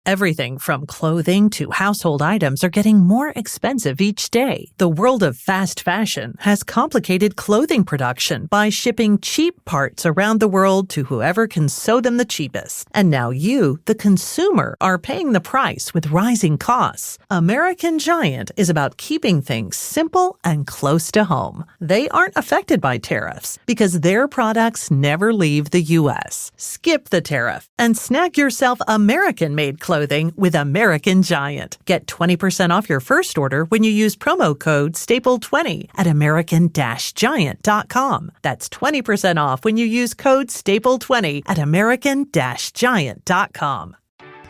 Everything from clothing to household items are getting more expensive each day. The world of fast fashion has complicated clothing production by shipping cheap parts around the world to whoever can sew them the cheapest. And now you, the consumer, are paying the price with rising costs. American Giant is about keeping things simple and close to home. They aren't affected by tariffs because their products never leave the U.S. Skip the tariff and snag yourself American-made clothing with American Giant. Get 20% off your first order when you use promo code STAPLE20 at American-Giant.com. That's 20% off when you use code STAPLE20 at American-Giant.com.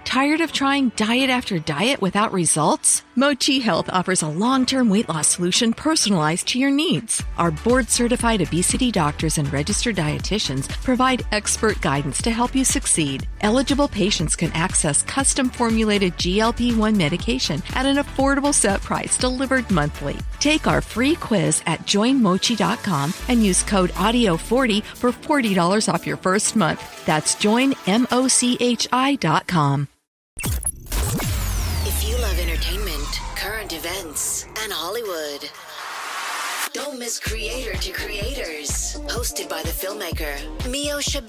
Tired of trying diet after diet without results? Mochi Health offers a long-term weight loss solution personalized to your needs. Our board-certified obesity doctors and registered dietitians provide expert guidance to help you succeed. Eligible patients can access custom-formulated GLP-1 medication at an affordable set price delivered monthly. Take our free quiz at joinmochi.com and use code AUDIO40 for $40 off your first month. That's joinmochi.com. If you love entertainment, current events, and Hollywood, don't miss Creator to Creators, hosted by the filmmaker Meosha,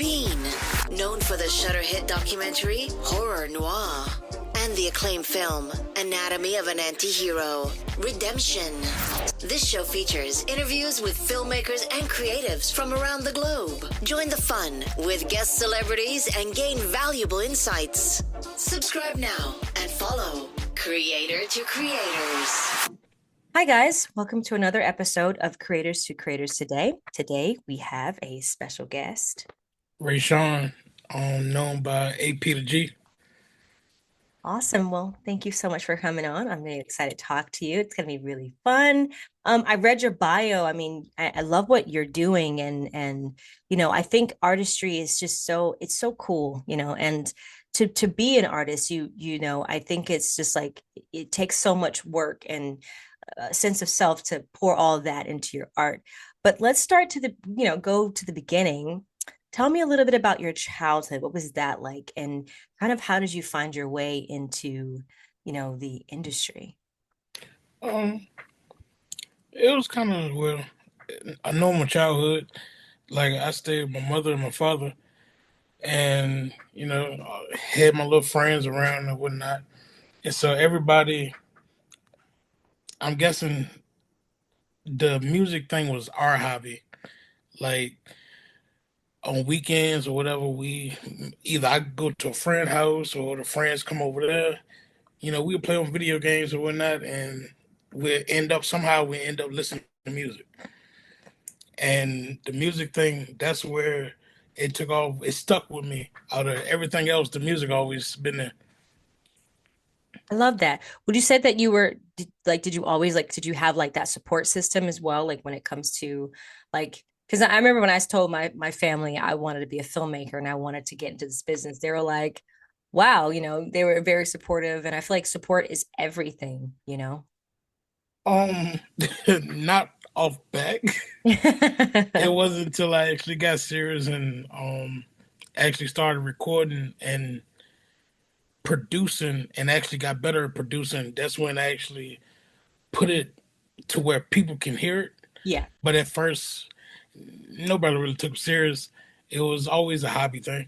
known for the Shudder hit documentary Horror Noir and the acclaimed film Anatomy of an Anti-Hero, Redemption. This show features interviews with filmmakers and creatives from around the globe. Join the fun with guest celebrities and gain valuable insights. Subscribe now and follow Creator to Creators. Hi guys, welcome to another episode of Creators to Creators today. Today we have a special guest. Ray Sean, known by APtheG. Awesome. Well, thank you so much for coming on. I'm really excited to talk to you. It's going to be really fun. I read your bio. I mean, I love what you're doing. And, you know, I think artistry is just it's so cool, you know, and to be an artist, you know, I think it's just like, it takes so much work and a sense of self to pour all of that into your art. But let's start go to the beginning. Tell me a little bit about your childhood. What was that like? And kind of how did you find your way into, you know, the industry? It was kind of, a normal childhood. Like, I stayed with my mother and my father and, you know, had my little friends around and whatnot. And so everybody, I'm guessing the music thing was our hobby. Like, on weekends or whatever, I go to a friend's house or the friends come over there. You know, we would play on video games or whatnot, and we end up listening to music. And the music thing, that's where it took off. It stuck with me. Out of everything else, the music always been there. I love that. Would you say that did you have like that support system as well? Like when it comes to like, because I remember when I told my family I wanted to be a filmmaker and I wanted to get into this business, they were like, wow, you know, they were very supportive. And I feel like support is everything, you know? Not off back. It wasn't until I actually got serious and actually started recording and producing and actually got better at producing. That's when I actually put it to where people can hear it. Yeah. But at first, nobody really took it serious. It was always a hobby thing.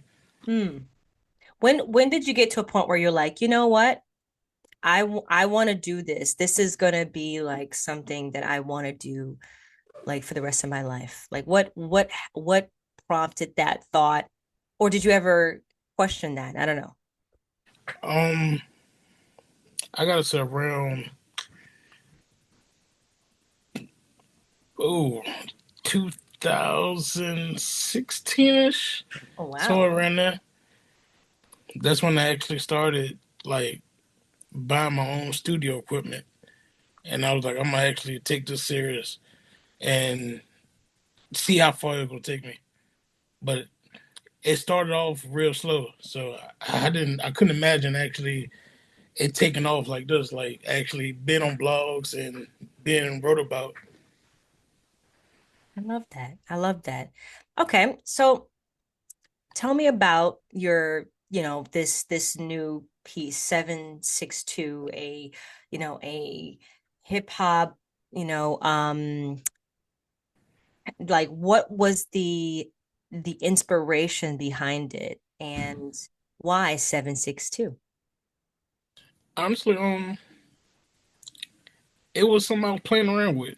When did you get to a point where you're like, you know what? I want to do this. This is going to be like something that I want to do like for the rest of my life. Like what prompted that thought? Or did you ever question that? I don't know. I gotta say around 2016-ish. Oh wow. So around there. That's when I actually started like buying my own studio equipment. And I was like, I'm gonna actually take this serious and see how far it's gonna take me. But it started off real slow. So I couldn't imagine actually it taking off like this, like actually being on blogs and being wrote about. I love that. Okay. So tell me about your, you know, this new piece, 762, a, a hip hop, you know, like what was the inspiration behind it and why 762? Honestly, it was something I was playing around with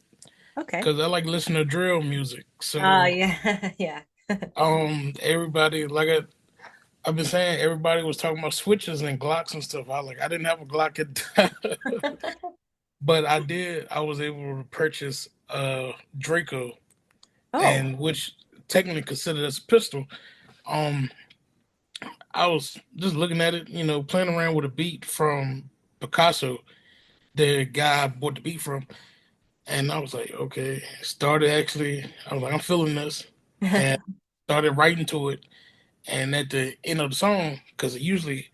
Okay. because I like listening to drill music. Oh, So, yeah. Yeah. everybody I've been saying, everybody was talking about switches and Glocks and stuff. I didn't have a Glock at the time, but I did. I was able to purchase Draco, Oh. and which technically considered as a pistol. Um, I was just looking at it, playing around with a beat from Picasso, the guy I bought the beat from, and I was like, okay. Started actually, I was like, I'm feeling this, and started writing to it. And at the end of the song, because usually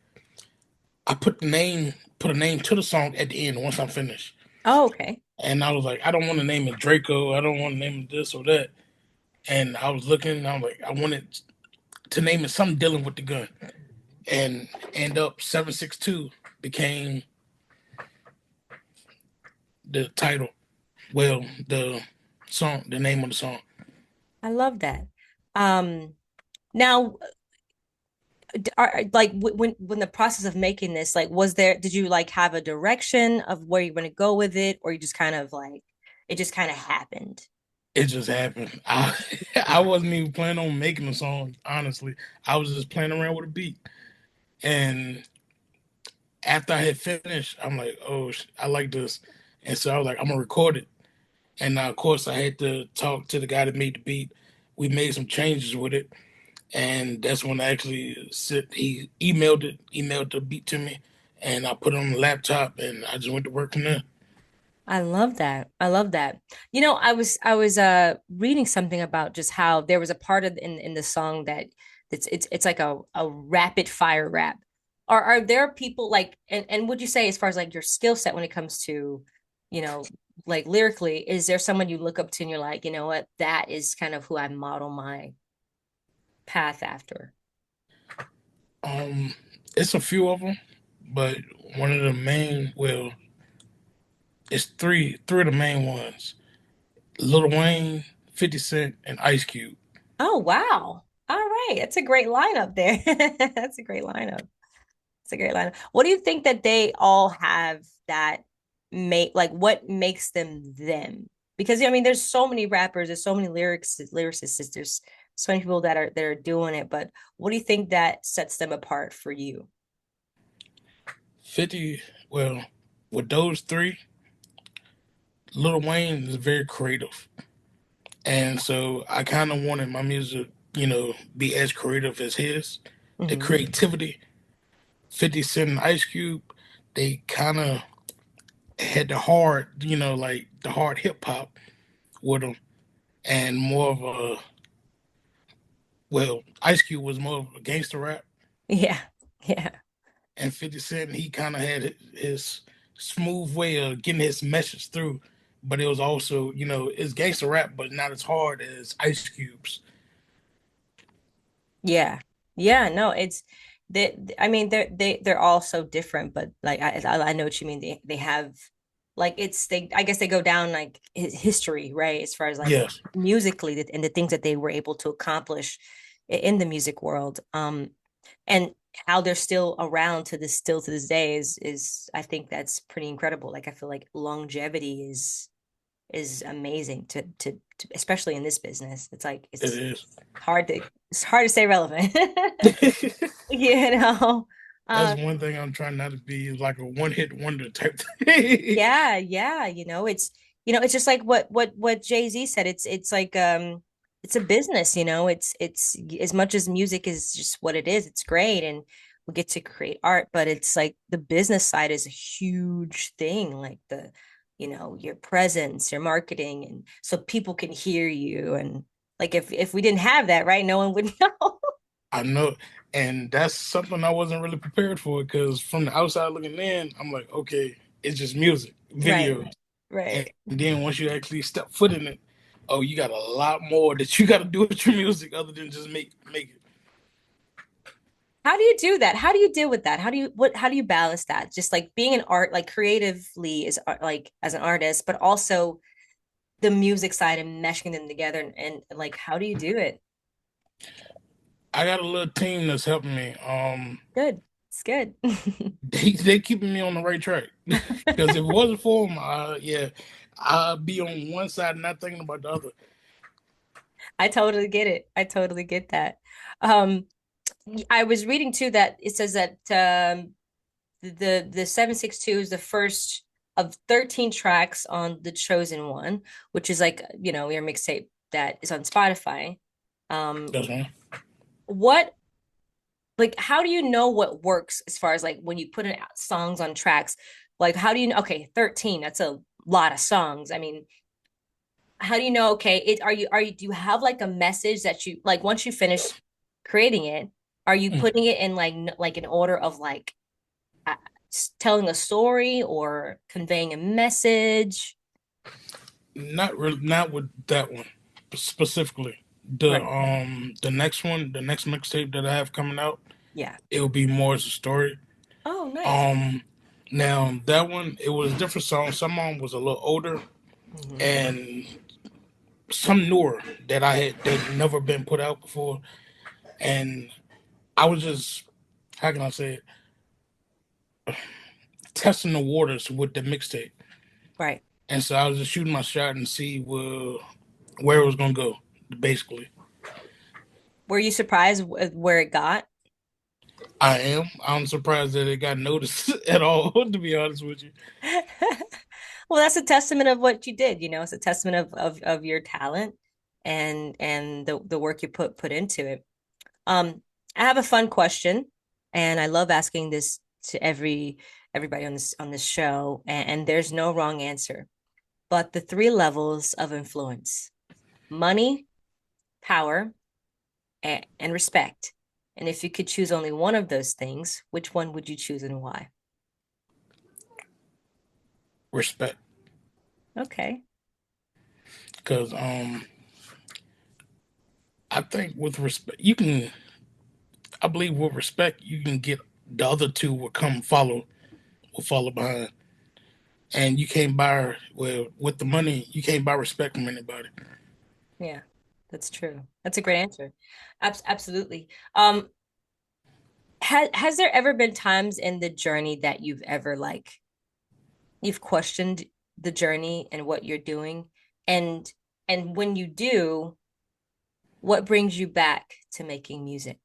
I put a name to the song at the end once I'm finished. Oh, okay. And I was like, I don't want to name it Draco. I don't want to name it this or that. And I was looking, and I was like, I wanted to name it something dealing with the gun. And end up 762 became the title. Well, the song, the name of the song. I love that. Now, like when the process of making this, like, did you like have a direction of where you want to go with it, or you just kind of like it just kind of happened? It just happened. I wasn't even planning on making a song, honestly. I was just playing around with a beat. And after I had finished, I'm like, oh, I like this. And so I was like, I'm going to record it. And of course, I had to talk to the guy that made the beat. We made some changes with it. And that's when I actually he emailed the beat to me. And I put it on the laptop and I just went to work from there. I love that. I love that. I was reading something about just how there was a part of in the song that it's like a rapid fire rap. Are there people like and would you say as far as like your skill set when it comes to, you know, like lyrically, is there someone you look up to and you're like, you know what, that is kind of who I model my path after? Um, it's a few of them, but one of the main, well, it's three of the main ones. Lil Wayne, 50 Cent, and Ice Cube. Oh, wow. All right. That's a great lineup there. That's a great lineup. It's a great lineup. What do you think that they all have that make like what makes them them? Because I mean, there's so many rappers, there's so many lyricists, there's so many people that are doing it. But what do you think that sets them apart for you? 50, well, with those three, Lil Wayne is very creative. And so I kind of wanted my music, be as creative as his. The Hmm. creativity, 50 Cent and Ice Cube, they kind of had the hard, like the hard hip hop with them, and more of a, well, Ice Cube was more of a gangster rap, Yeah, yeah, and 50 Cent, he kind of had his smooth way of getting his message through, but it was also, it's gangster rap, but not as hard as Ice Cube's. yeah, yeah. No, it's they. I mean, they're all so different, but like I know what you mean. They have like it's they. I guess they go down like history, right? As far as like Yes, musically and the things that they were able to accomplish in the music world. And how they're still around to this day is I think that's pretty incredible. Like I feel like longevity is amazing to especially in this business. It's like it is. it's hard to stay relevant. You know. That's Um one thing I'm trying not to be like a one hit wonder type thing. yeah, yeah, it's just like what Jay-Z said. It's like it's a business, it's as much as music is just what it is, it's great and we get to create art, but it's like the business side is a huge thing, like your presence, your marketing, and so people can hear you. And like if we didn't have that, right, no one would know. I know, and that's something I wasn't really prepared for because from the outside looking in, I'm like, okay, it's just music, Right, videos, and right. then once you actually step foot in it, oh, you got a lot more that you got to do with your music other than just make it. How do you do that? How do you deal with that? How do you balance that? Just like being an art, like creatively is like as an artist, but also the music side and meshing them together and like how do you do it? I got a little team that's helping me. Good. It's good. They keeping me on the right track. Because if it wasn't for them, yeah, I'd be on one side not thinking about the other. I totally get it. I totally get that. Um, I was reading too that it says that the 762 is the first of 13 tracks on the Chosen One, which is like, your mixtape that is on Spotify. Um, That's one. what like how do you know what works as far as like when you put in songs on tracks? Like how do you know, okay, 13, that's a lot of songs. I mean, how do you know, okay, are you do you have like a message that you like once you finish creating it, are you Mm. putting it in like an order of like uh, telling a story or conveying a message? Not really, not with that one specifically. Right. The next one, the next mixtape that I have coming out, Yeah. it will be more as a story. Oh, nice. Um, Now that one, it was different songs. Some of them was a little older, Hmm. and some newer that I had that never been put out before. And I was just, how can I say it, testing the waters with the mixtape. Right. And so I was just shooting my shot and see where it was gonna go, basically. Were you surprised where it got? I am. I'm surprised that it got noticed at all, to be honest with you. Well, that's a testament of what you did, it's a testament of your talent and the work you put into it. I have a fun question, and I love asking this to everybody on this show, and there's no wrong answer. But the three levels of influence: money, power, and respect. And if you could choose only one of those things, which one would you choose and why? Respect, Okay. because I think with respect you can. I believe with respect you can get the other two will follow behind, and you can't buy with the money you can't buy respect from anybody. Yeah, that's true. That's a great answer. Absolutely. Has there ever been times in the journey that you've ever like you've questioned the journey and what you're doing? And and when you do, what brings you back to making music?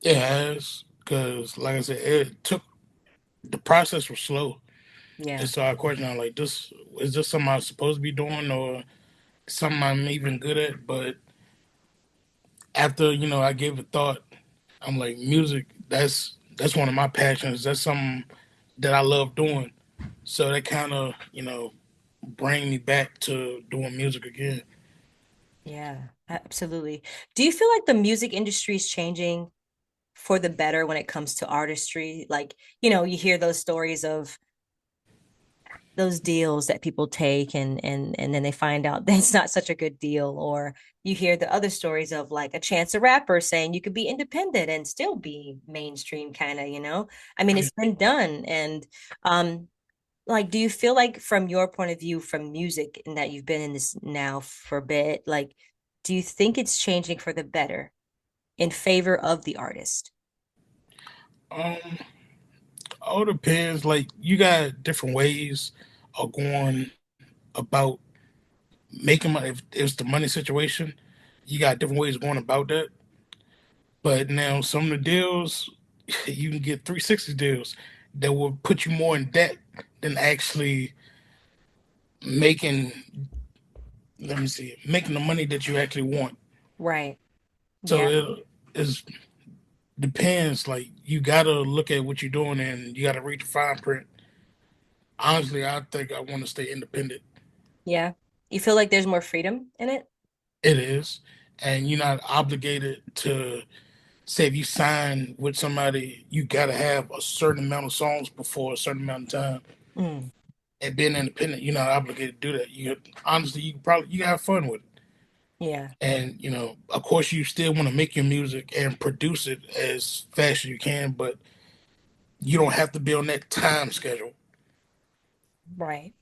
It has, because like I said, it took the process was slow, and Yeah. so I question, I'm like, this is this something I'm supposed to be doing or something I'm even good at? But after I gave it thought, I'm like, music. That's one of my passions. That's something that I love doing. So that kind of bring me back to doing music again. Yeah, absolutely. Do you feel like the music industry is changing for the better when it comes to artistry? Like, you hear those stories of those deals that people take and then they find out that it's not such a good deal, or you hear the other stories of like a Chance the Rapper saying you could be independent and still be mainstream kind of, I mean, it's been done. And um like, do you feel like from your point of view from music and that you've been in this now for a bit, like, do you think it's changing for the better in favor of the artist? Um, all depends. Like you got different ways of going about making money. If it's the money situation, you got different ways of going about that. But now some of the deals, you can get 360 deals that will put you more in debt than actually making, let me see, making the money that you actually want. Right. So Yeah. it is depends. Like you gotta look at what you're doing and you gotta read the fine print. Honestly, I think I want to stay independent. Yeah. You feel like there's more freedom in it? It is, and you're not obligated to say if you sign with somebody, you gotta have a certain amount of songs before a certain amount of time. Mm. And being independent, you're not obligated to do that. You honestly, you can have fun with it. Yeah. And, of course, you still want to make your music and produce it as fast as you can, but you don't have to be on that time schedule. Right.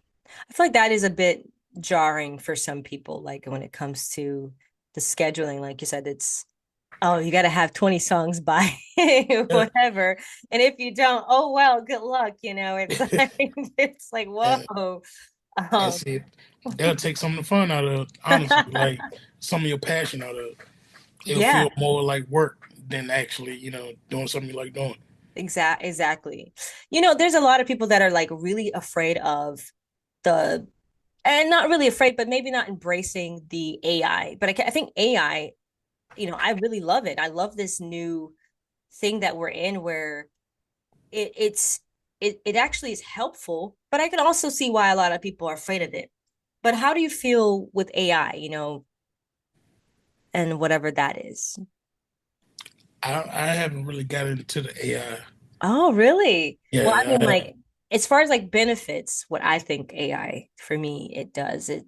I feel like that is a bit jarring for some people, like when it comes to the scheduling, like you said, it's, oh, you got to have 20 songs by Yeah. whatever. And if you don't, oh, well, good luck. It's like, it's like, and, whoa. and Um, see, they'll take some of the fun out of it, honestly, like some of your passion out of it. It'll yeah, feel more like work than actually, doing something you like doing. exactly. There's a lot of people that are like really afraid of the, and not really afraid, but maybe not embracing the AI. But I think AI, I really love it. I love this new thing that we're in where it actually is helpful, but I can also see why a lot of people are afraid of it. But how do you feel with AI, and whatever that is? I haven't really got into the AI. Oh, really? Well, I Yeah, mean, like, as far as like benefits, what I think AI for me it does it.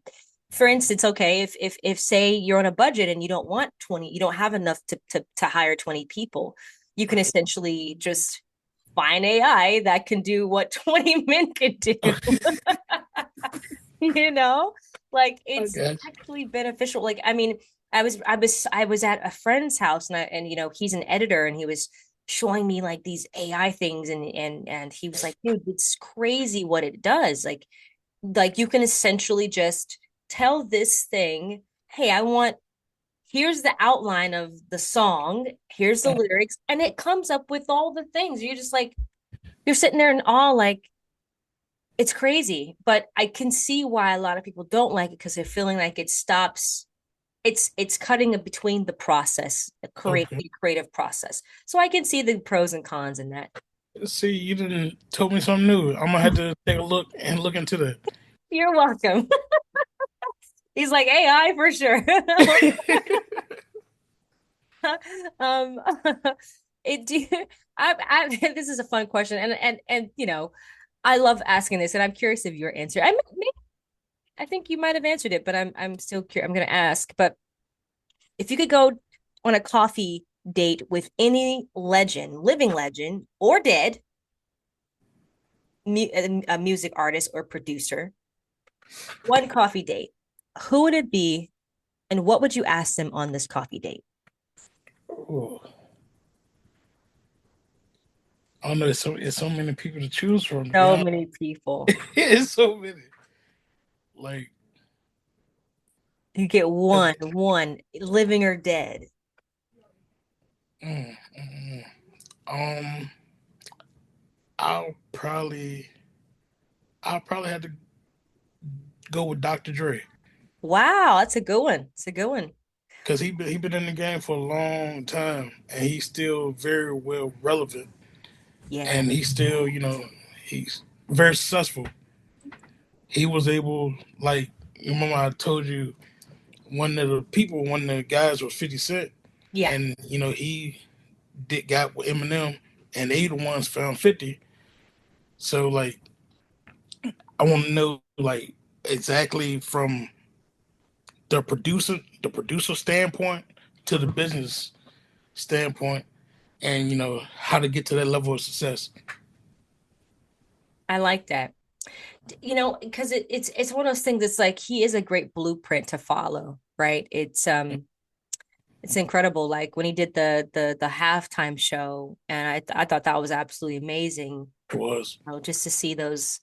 For instance, okay, if say you're on a budget and you don't want 20, you don't have enough to hire 20 people, you can essentially just find AI that can do what 20 men could do. you know like I it's got actually beneficial. Like, I mean, I was at a friend's house, and he's an editor, and he was showing me like these AI things, and he was like, dude, it's crazy what it does. Like you can essentially just tell this thing, hey, I want, here's the outline of the song, here's the you. lyrics, and it comes up with all the things. You're just like, you're sitting there in awe, like, it's crazy, but I can see why a lot of people don't like it because they're feeling like it stops. It's cutting in between the process, Okay. the creative process. So I can see the pros and cons in that. See, you didn't told me something new. I'm gonna have to take a look and look into that. You're welcome. He's like AI for sure. um, it do this is a fun question, and I love asking this, and I'm curious of your answer. I think you might have answered it, but I'm still curious. I'm going to ask. But if you could go on a coffee date with any legend, living legend or dead, a music artist or producer, one coffee date, who would it be, and what would you ask them on this coffee date? Ooh. I don't know. It's so many people to choose from. To be So honest, many people. it's so many. Like, You get one, living or dead. mm, mm, um, I'll probably, I'll probably have to go with Dr. Dre Wow, that's a good one. It's a good one. because he been in the game for a long time and he's still very well relevant Yeah. and he's still, he's very successful. He was able, like, remember I told you one of the guys was 50 Cent, Yeah. and he did got with Eminem, and they the ones found 50. So like, I want to know like exactly from the producer standpoint to the business standpoint, and how to get to that level of success. I like that. Because it's one of those things that's like he is a great blueprint to follow, right? It's incredible. Like when he did the halftime show, and I thought that was absolutely amazing. It was. Just to see those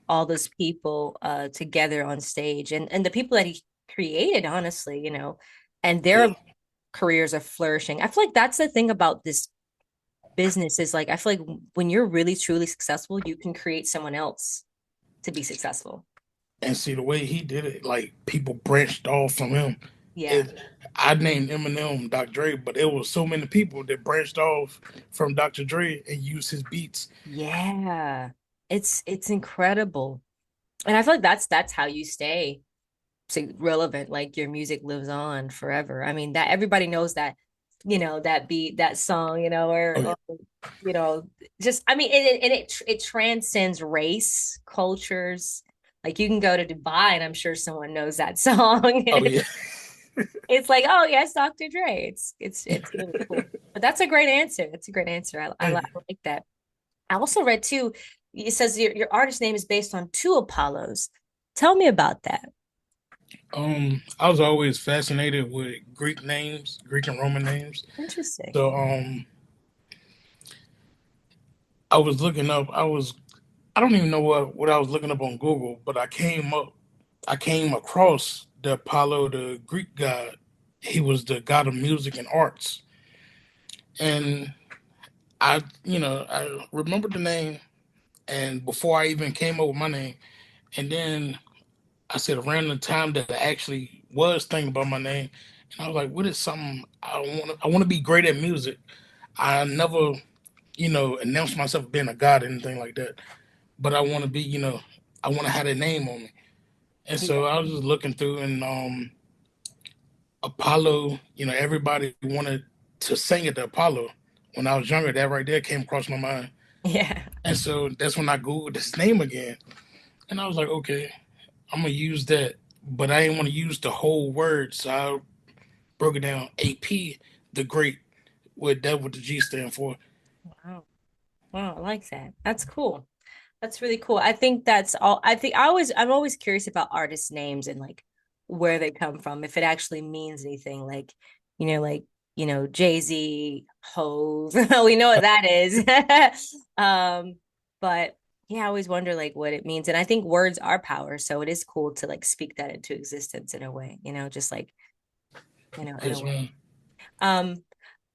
all those people together on stage, and the people that he created, honestly, and Yeah. their careers are flourishing. I feel like that's the thing about this business is like I feel like when you're really truly successful, you can create someone else to be successful. And see the way he did it, like people branched off from him. Yeah. It, I named Eminem Dr. Dre, but there was so many people that branched off from Dr. Dre and used his beats. Yeah. It's incredible. And I feel like that's how you stay relevant. Like your music lives on forever. I mean, that everybody knows that, that beat, that song, Oh yeah, or just I mean, it transcends race, cultures. Like you can go to Dubai and I'm sure someone knows that song. oh yeah. It's like, oh yes, Dr. Dre. It's really cool. But that's a great answer. That's a great answer. Thank you. I like that. I also read too, it says your artist name is based on two Apollos. Tell me about that. I was always fascinated with Greek names, Greek and Roman names. Interesting. So I was looking up. I don't even know what I was looking up on Google, but I came across the Apollo, the Greek god. He was the god of music and arts, and I remembered the name, and before I even came up with my name, and then I said around the time that I actually was thinking about my name, and I was like, what is something I want? I want to be great at music. I never, announced myself being a god or anything like that, but I want to be, I want to have that name on me. And Yeah. so I was just looking through, and Apollo, everybody wanted to sing at the Apollo. When I was younger, that right there came across my mind. Yeah. And so that's when I Googled his name again. And I was like, okay, I'm going to use that. But I didn't want to use the whole word. So I broke it down AP, the great, what the G stand for. Wow. Wow, I like that. That's cool. That's really cool. I think that's all. I'm always curious about artist names and like where they come from, if it actually means anything. Like, Jay-Z, Hove. We know what that is. But yeah, I always wonder like what it means. And I think words are power. So it is cool to like speak that into existence in a way, just like, in a Yes, way. man.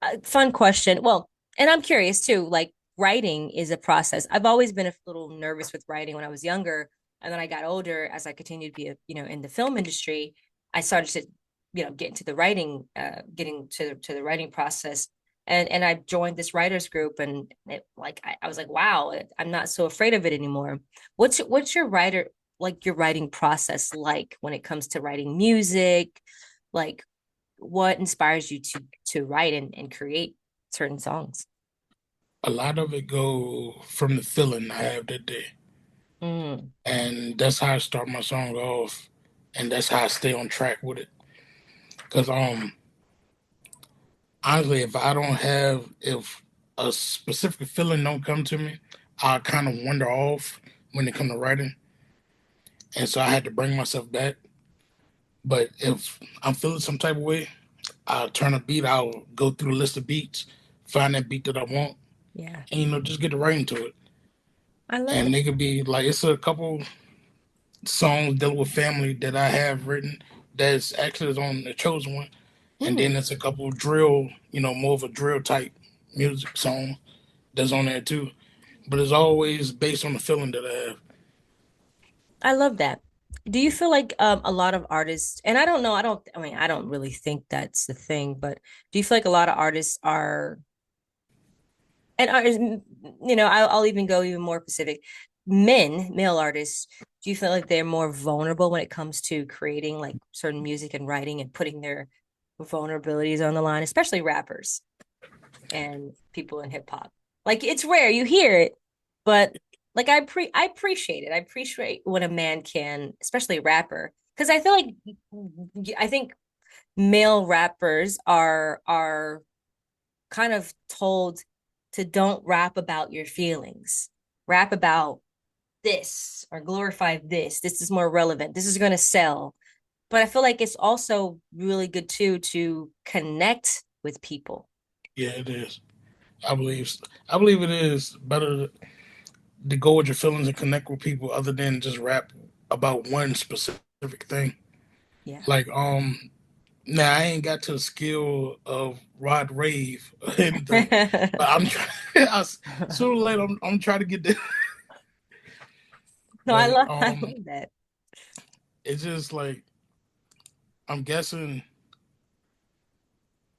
Um, fun question. Well, and I'm curious too, like writing is a process. I've always been a little nervous with writing when I was younger. And then I got older as I continued to be, in the film industry, I started to, get into the writing, getting to the writing process. And I joined this writers group and I was like, wow, I'm not so afraid of it anymore. What's your writing process like when it comes to writing music? Like what inspires you to write and create certain songs? A lot of it go from the feeling I have that day. Mm, And that's how I start my song off. And that's how I stay on track with it. Because honestly, if a specific feeling don't come to me, I kind of wander off when it comes to writing, and so I had to bring myself back. But if I'm feeling some type of way, I'll turn a beat. I'll go through the list of beats, find that beat that I want, yeah, and just get the writing to it. I love And it. they could be like it's a couple songs dealing with family that I have written that's actually is on the chosen one, and Mm, then it's a couple drill, more of a drill type music song that's on there too. But it's always based on the feeling that I have. I love that. Do you feel like a lot of artists, and I don't know, I mean, I don't really think that's the thing, but do you feel like a lot of artists are, and artists, I'll even go even more specific, male artists, do you feel like they're more vulnerable when it comes to creating like certain music and writing and putting their vulnerabilities on the line, especially rappers and people in hip hop? Like it's rare you hear it, but like I appreciate it. I appreciate when a man can, especially a rapper, because I feel like I think male rappers are kind of told to don't rap about your feelings. Rap about this or glorify this. This is more relevant. This is going to sell. But I feel like it's also really good too to connect with people. Yeah, it is. I believe. I believe it is better to go with your feelings and connect with people other than just rap about one specific thing. Yeah. Like now I ain't got to the skill of Rod Rave or anything, but I'm trying. Sooner or later, I'm trying to get there. No, I But love I love that. it's just like I'm guessing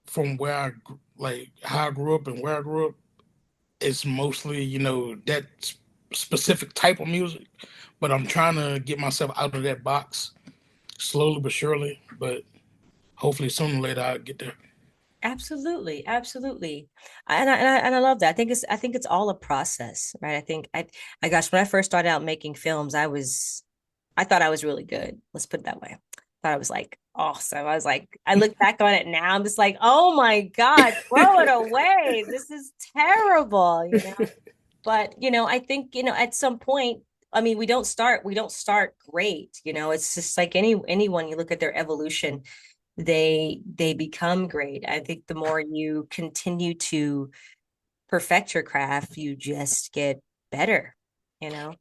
from like how I grew up and where I grew up. It's mostly that specific type of music, but I'm trying to get myself out of that box slowly but surely. But hopefully sooner or later I'll get there. Absolutely, absolutely. And I love that. I think it's all a process, right? I gosh, when I first started out making films, I thought I was really good. Let's put it that way. thought it was like awesome. I was like, I look back on it now, I'm just like, oh my God, throw it away. This is terrible, you know. But I think, at some point, I mean, we don't start great, it's just like anyone, you look at their evolution, they become great. I think the more you continue to perfect your craft, you just get better, you know?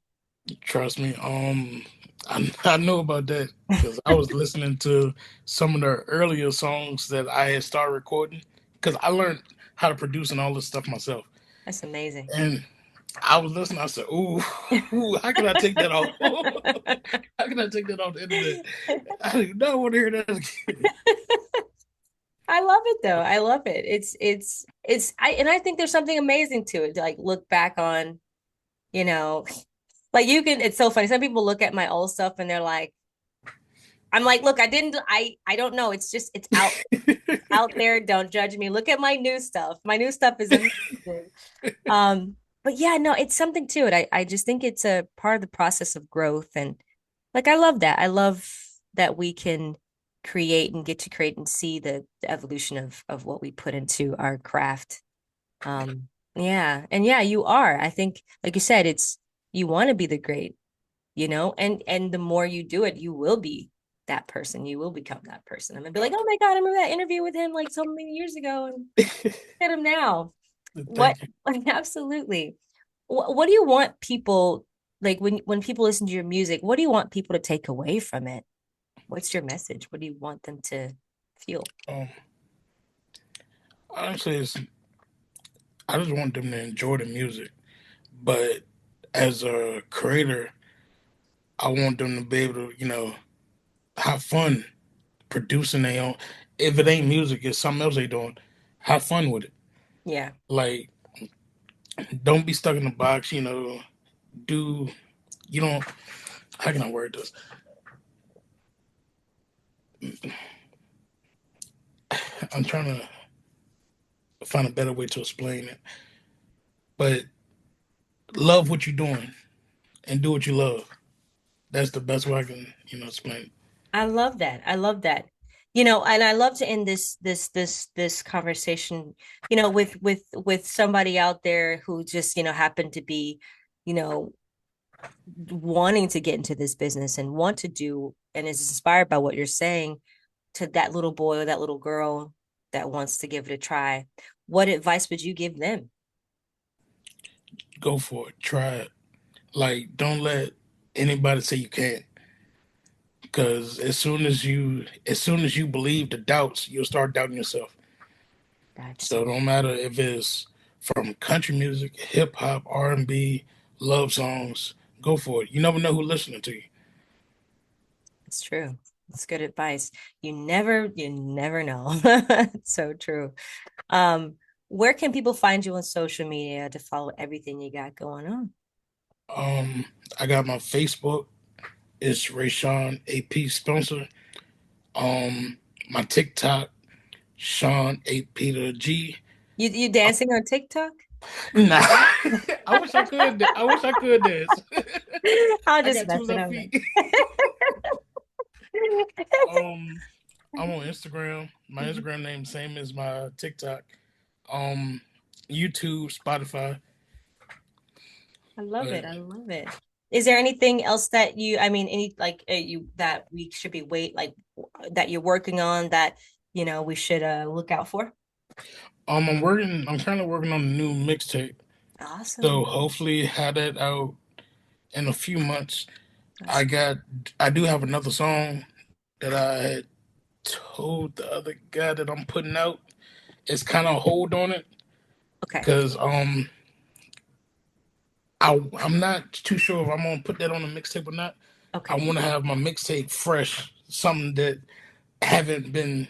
Trust me. I know about that because I was listening to some of the earlier songs that I had started recording because I learned how to produce and all this stuff myself. That's amazing. And I was listening. I said, "Ooh, ooh, how can I take that off? How can I take that off the internet? I do not want to hear that again." I love it though. I love it. I think there's something amazing to it to like look back on, you know, like it's so funny. Some people look at my old stuff and they're like, I'm like, look, I don't know. It's just, it's out there. Don't judge me. Look at my new stuff. My new stuff is amazing. But yeah, no, it's something to it. I just think it's a part of the process of growth. And like, I love that. I love that we can create and get to create and see the evolution of what we put into our craft. Yeah. And yeah, you are. I think, like you said, you want to be the great, and the more you do it, you will be that person. You will become that person. I'm gonna be like, oh my God, I remember that interview with him like so many years ago, and look at him now. What Thank you. absolutely. What do you want people, like, when people listen to your music, what do you want people to take away from it? What's your message? What do you want them to feel? Um, Honestly, I just want them to enjoy the music, but as a creator, I want them to be able to, have fun producing their own. If it ain't music, it's something else they doing. Have fun with it. Yeah. Like, don't be stuck in the box. Do you don't? How can I word this? I'm trying to find a better way to explain it. But love what you're doing and do what you love. That's the best way I can, explain it. I love that. I love that. And I love to end this conversation, with somebody out there who just, happened to be, you know, wanting to get into this business and want to do and is inspired by what you're saying, to that little boy or that little girl that wants to give it a try. What advice would you give them? Go for it. Try it. Like, don't let anybody say you can't. Because as soon as you believe the doubts, you'll start doubting yourself. That's So no matter if it's from country music, hip hop, R&B, love songs, go for it. You never know who's listening to you. It's true. It's good advice. You never know. It's so true. Um, where can people find you on social media to follow everything you got going on? Um, I got my Facebook. It's Rayshawn AP Spencer. Um, my TikTok, Sean AP the G. You dancing on TikTok? Nah, I wish I could. I wish I could dance. I'll I just got two mess it left up. feet. um, I'm on Instagram. My Instagram name same as my TikTok. Um, YouTube, Spotify. I love But it. I love it. Is there anything else that I mean, any like you that we should be that you're working on that we should look out for? I'm working. I'm kind of working on a new mixtape. So Awesome. hopefully have that out in a few months. I That's got. I do have another song that I had told the other guy that I'm putting out. It's kind of hold on it okay. because I'm not too sure if I'm gonna put that on a mixtape or not. I Okay. want to have my mixtape fresh, something that haven't been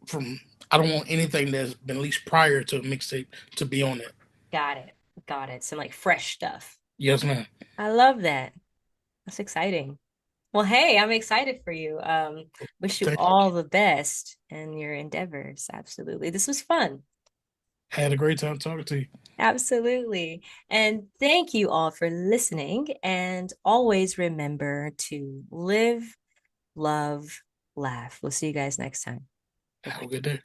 from. I don't want anything that's been released prior to a mixtape to be on it. Got it. Got it. Some like fresh stuff. Yes, ma'am. I love that. That's exciting. Well, hey, I'm excited for you. Wish you Thank you. all the best in your endeavors. Absolutely. This was fun. Had a great time talking to you. Absolutely. And thank you all for listening. And always remember to live, love, laugh. We'll see you guys next time. Have a good day.